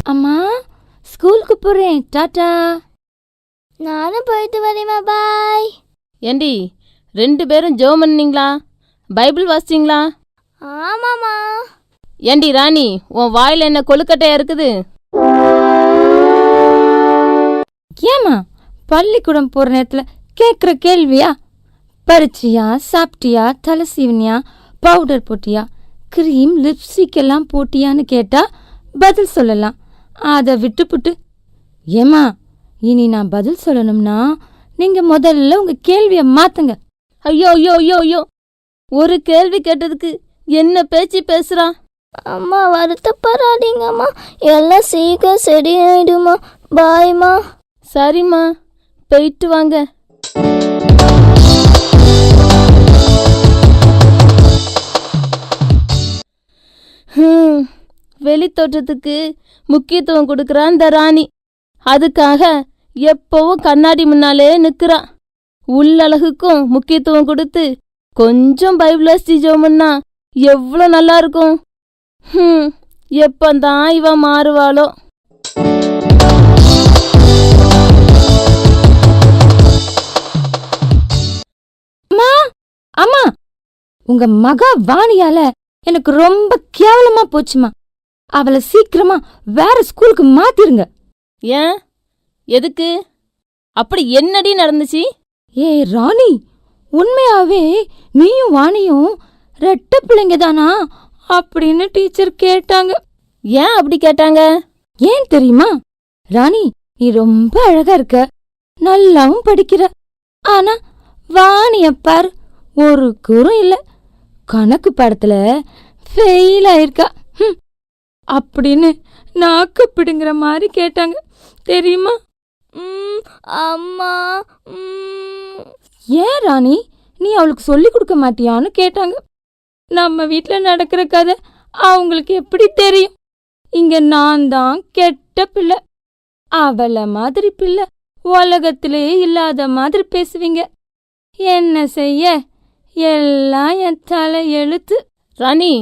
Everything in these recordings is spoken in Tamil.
அம்மா ஸ்கூலுக்கு போறேன், டாடா. நானும் போயிட்டு வரேம்மா, பாய். ஏண்டி 2 பேரும் ஜெபம் பண்ணீங்களா? பைபிள் வாசிச்சிங்களா? ஆமாம்மா. ஏண்டி ராணி, உன் வாயில் என்ன கொழுக்கட்டையா இருக்குது? ஏமா பள்ளிக்கூடம் போற நேரத்துல கேக்குற கேள்வியா? பறிச்சியா, சாப்பிட்டியா, தலை சீவனியா, பவுடர் போட்டியா, கிரீம் லிப்ஸ்டிக் எல்லாம் போட்டியான்னு கேட்டா பதில் சொல்லலாம். அதை விட்டுப்புட்டு ஏமா இனி நான் பதில் சொல்லணும்னா நீங்க முதல்ல உங்க கேள்வியை மாத்துங்க. ஐயோ ஐயோ ஐயோ ஐயோ, ஒரு கேள்வி கேட்டதுக்கு என்ன பேச்சு பேசுறா? அம்மா வருத்தப்படாதீங்கம்மா, எல்லாம் சீக்கிரம் சரியாயிடுமா. பாய்மா. சரிம்மா, போயிட்டு வாங்க. வெளித்தோற்றத்துக்கு முக்கியத்துவம் கொடுக்குறா இந்த ராணி. அதுக்காக எப்பவும் கண்ணாடி முன்னாலே நிற்கிறா. உள்ளழகுக்கும் முக்கியத்துவம் கொடுத்து கொஞ்சம் பைபிள் ஜெபம்னா எவ்வளோ நல்லா இருக்கும். எப்பந்தான் இவ மாறுவாளோ? அம்மா, உங்க மகா வாணியால எனக்கு ரொம்ப கேவலமா போச்சுமா. அவளை சீக்கிரமா வேற ஸ்கூலுக்கு மாத்திருங்க. ஏன்? எதுக்கு? அப்படி என்னடி நடந்துச்சு? ஏ ராணி, உண்மையாவே நீயும் வாணியும் ரெட்ட பிள்ளைங்க தானா அப்படின்னு டீச்சர் கேட்டாங்க. ஏன் அப்படி கேட்டாங்க? ஏன் தெரியுமா? ராணி, நீ ரொம்ப அழகா இருக்க, நல்லாவும் படிக்கிற. ஆனா வாணிய பார், ஒரு கூறும் இல்ல, கணக்கு பாடத்துல ஃபெயில் ஆயிருக்கா அப்படின்னு நாக்கு பிடுங்குற மாதிரி கேட்டாங்க தெரியுமா? அம்மா. ஏன் ராணி, நீ அவளுக்கு சொல்லி கொடுக்க மாட்டியான்னு கேட்டாங்க. நம்ம வீட்டுல நடக்கிற கதை அவங்களுக்கு எப்படி தெரியும்? இங்க நான் தான் கெட்ட பிள்ளை, அவளை மாதிரி பிள்ளை உலகத்திலே இல்லாத மாதிரி பேசுவீங்க. என்ன செய்ய, எல்லாம் என் தலை எழுத்து. ராணி,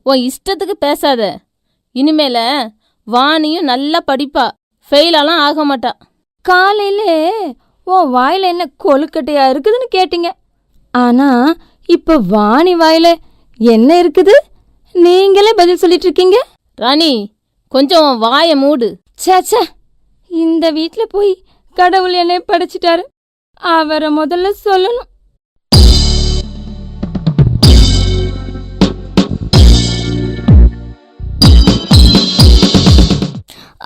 உன் இஷ்டத்துக்கு பேசாத. இனிமேல வாணியும் நல்லா படிப்பா, ஃபெயிலாலாம் ஆக மாட்டா. காலையிலே உன் வாயில என்ன கொழுக்கட்டையா இருக்குதுன்னு கேட்டீங்க. ஆனா இப்ப வாணி வாயில என்ன இருக்குது நீங்களே பதில் சொல்லிட்டு இருக்கீங்க. ராணி, கொஞ்சம் வாயை மூடு. சேச்சே, இந்த வீட்டுல போய் கடவுள் என்னை படைச்சிட்டாரு, அவரை முதல்ல சொல்லணும்.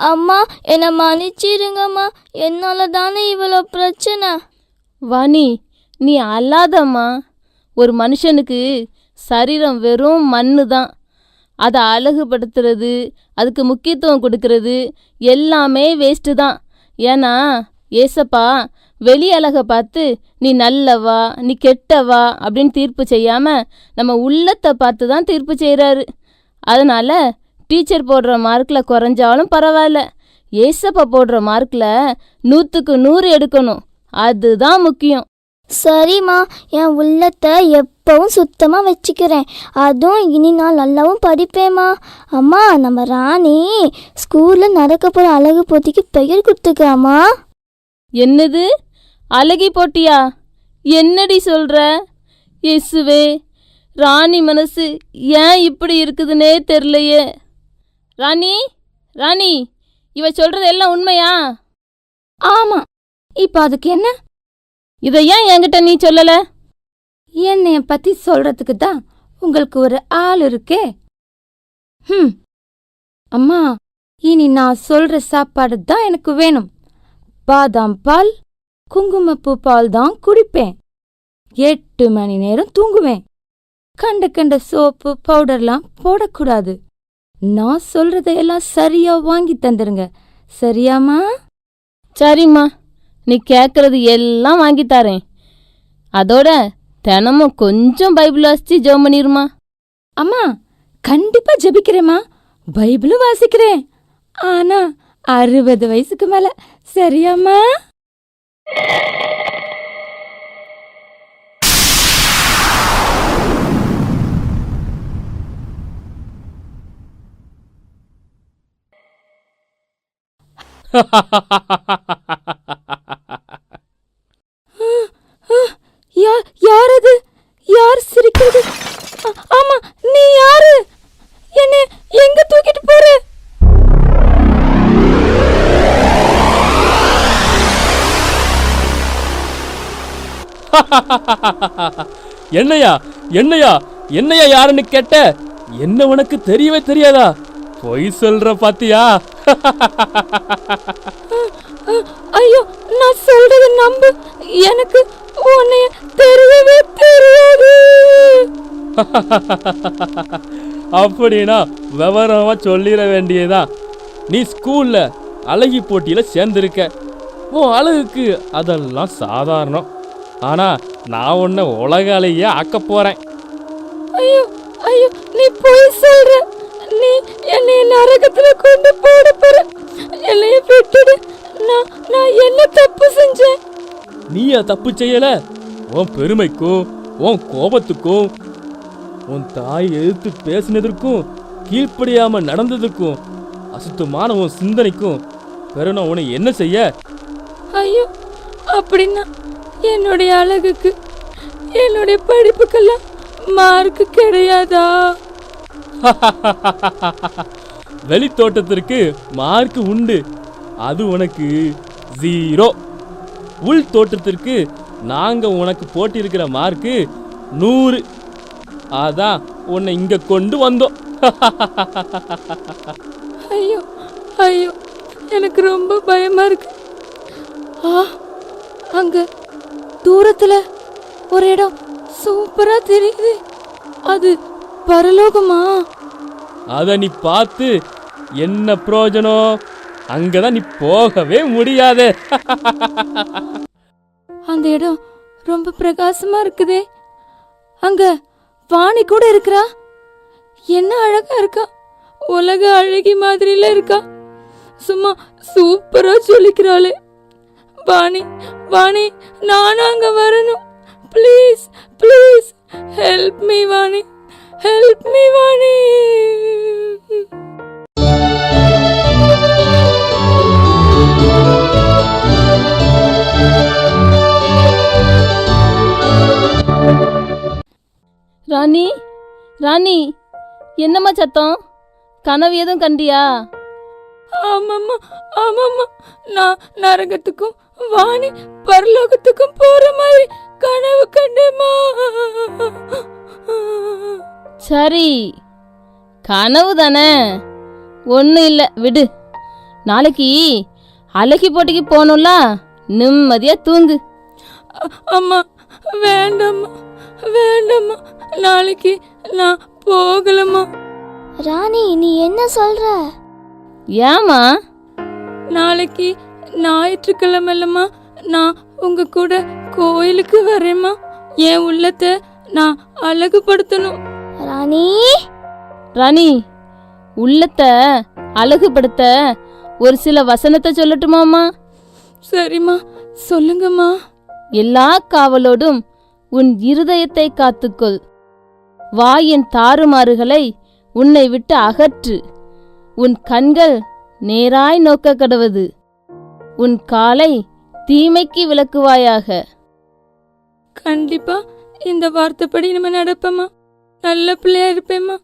அம்மா, என்னை மன்னிச்சிருங்கம்மா, என்னால தானே இவ்வளோ பிரச்சனை. வாணி, நீ அல்லாதம்மா. ஒரு மனுஷனுக்கு சரீரம் வெறும் மண்ணு தான். அதை அழகுபடுத்துறது, அதுக்கு முக்கியத்துவம் கொடுக்கறது எல்லாமே வேஸ்ட்டு தான். ஏன்னா ஏசப்பா வெளி அழகை பார்த்து நீ நல்லவா நீ கெட்டவா அப்படின்னு தீர்ப்பு செய்யாமல் நம்ம உள்ளத்தை பார்த்து தான் தீர்ப்பு செய்கிறாரு. அதனால் டீச்சர் போடுற மார்க்கில் குறைஞ்சாலும் பரவாயில்ல, ஏசப்பா போடுற மார்க்கில் 100க்கு 100 எடுக்கணும், அதுதான் முக்கியம். சரிம்மா, என் உள்ளத்தை எப்பவும் சுத்தமாக வச்சுக்கிறேன். அதுவும் இனி நான் நல்லாவும் படிப்பேம்மா. அம்மா, நம்ம ராணி ஸ்கூலில் நடக்க போகிற அழகு போட்டிக்கு பெயர் கொடுத்துக்காம்மா. என்னது அழகி போட்டியா? என்னடி சொல்கிற? இயேசுவே, ராணி மனசு ஏன் இப்படி இருக்குதுன்னே தெரிலையே. ராணி, ராணி, இவ சொல்கிறது எல்லாம் உண்மையா? ஆமா, இப்போ அதுக்கு என்ன? இதை ஏன் என்கிட்ட நீ சொல்லல? என்னைய பத்தி சொல்றதுக்கு தான் உங்களுக்கு ஒரு ஆள் இருக்கே. அம்மா, இனி நான் சொல்ற சாப்பாடு தான் எனக்கு வேணும். பாதாம் பால், குங்குமப்பூ பால் தான் குடிப்பேன். 8 மணி நேரம் தூங்குவேன். கண்ட கண்ட சோப்பு பவுடர்லாம் போடக்கூடாது. நான் சொல்றதையெல்லாம் சரியா வாங்கி தந்துருங்க, சரியாமா? சரிம்மா, நீ கேட்கறது எல்லாம் வாங்கித்தாரேன். அதோட தினமும் கொஞ்சம் பைபிள் வாசிச்சு ஜெபம் பண்ணிருமா. அம்மா, கண்டிப்பா ஜெபிக்கிறேம்மா, பைபிளும் வாசிக்கிறேன். ஆனா 60 வயசுக்கு மேல, சரியாம்மா? யார் அது? யார் சிரிக்கிறது? ஆமா, நீ யாரு? என்ன எங்க தூக்கிட்டு போற? என்னையா என்னையா என்னையா யாருன்னு கேட்ட? என்ன உனக்கு தெரியவே தெரியாதா? பொய் சொல்ற பாத்தியா? ஐயோ, நான் சொல்றது நம்பு. எனக்கு உன்னைய தெரியவே தெரியாது. அப்படின்னா விவரமா சொல்லிட வேண்டியதா. நீ ஸ்கூல்ல அழகி போட்டியில சேர்ந்திருக்க. உன் அழகுக்கு அதெல்லாம் சாதாரணம். ஆனா நான் உன்னை உலக அழகியே ஆக்க போறேன். ஐயோ ஐயோ, நீ போய் சொல்ற. நீ என்னைய நரகத்துல கொண்டு போட போற. என்னைய விட்டுடு. நான் என்ன தப்பு செஞ்சேன்? நீயா தப்பு செய்யல. உன் பெருமைக்கும் உன் கோபத்துக்கும் உன் தாய் எதிர்த்து பேசினதற்கும் கீழ்ப்படியாம நடந்ததுக்கும் அசுத்தமான உன் சிந்தனைக்கும் பெருனா உன்னை என்ன செய்ய? ஐயோ, அப்படின்னா என்னுடைய அழகுக்கு என்னுடைய படிப்புக்கெல்லாம் மார்க் கிடையாதா? வெளித்தோட்டத்திற்கு மார்க் உண்டு, அது உனக்கு 0. உள் தோட்டத்திற்கு நாங்க உனக்கு போட்டிருக்கிற மார்க்கு 100. அதான் உன்னை இங்க கொண்டு வந்தோம். ஐயோ ஐயோ, எனக்கு ரொம்ப பயமா இருக்கு. அங்க தூரத்துல ஒரு இடம் சூப்பரா தெரியுது. அது பரலோகமா? அத நீ பார்த்து என்ன பிரயோஜனம்? அங்கதான் நீ போகவே முடியாது. அந்த இடம் ரொம்ப பிரகாசமா இருக்குதே. அங்க வாணி கூட இருக்கிறா. என்ன அழகா இருக்கா. உலக அழகி மாதிரில இருக்கா. சும்மா சூப்பரா சொல்லிக்கிறாளே. வாணி வாணி, நானும் அங்க வரணும். Please please help me Vani, help me Vani. Rani, Rani, என்னம்மா சத்தம்? கனவு எதுவும் கண்டியா? ஆமாம்மா ஆமாம்மா, நான் நரகத்துக்கும் வாணி பரலோகத்துக்கும் போற மாதிரி கனவு கண்டேம்மா. சரி, கனவு தானே, ஒன்றும் இல்லை, விடு. நாளைக்கு அழகி போட்டிக்கு போகணும்ல, நிம்மதியா தூங்கு. அம்மா வேண்டாம்மா வேண்டாம்மா, நாளைக்கு நான் போகலம்மா. ராணி, நீ என்ன சொல்ற? ஏமா? நாளைக்கு ஞாயிற்றுக்கிழமை இல்லம்மா, நான் உங்க கூட கோயிலுக்கு வரேம்மா. என் உள்ளத்தை நான் அழகுபடுத்தணும். ராணி, ராணி, உள்ளத்தை அழகுபடுத்த ஒரு சில வசனத்தை சொல்லட்டுமாம்மா? சரிம்மா, சொல்லுங்கம்மா. எல்லா காவலோடும் உன் இருதயத்தை காத்துக்கொள். வாயின் தாறுமாறுகளை உன்னை விட்டு அகற்று. உன் கண்கள் நேராய் நோக்க கடவது. உன் காலை தீமைக்கு விலக்குவாயாக. கண்டிப்பா இந்த வார்த்தைப்படி நம்ம நடப்பேம்மா. நல்ல பிள்ளையா இருப்பேம்மா.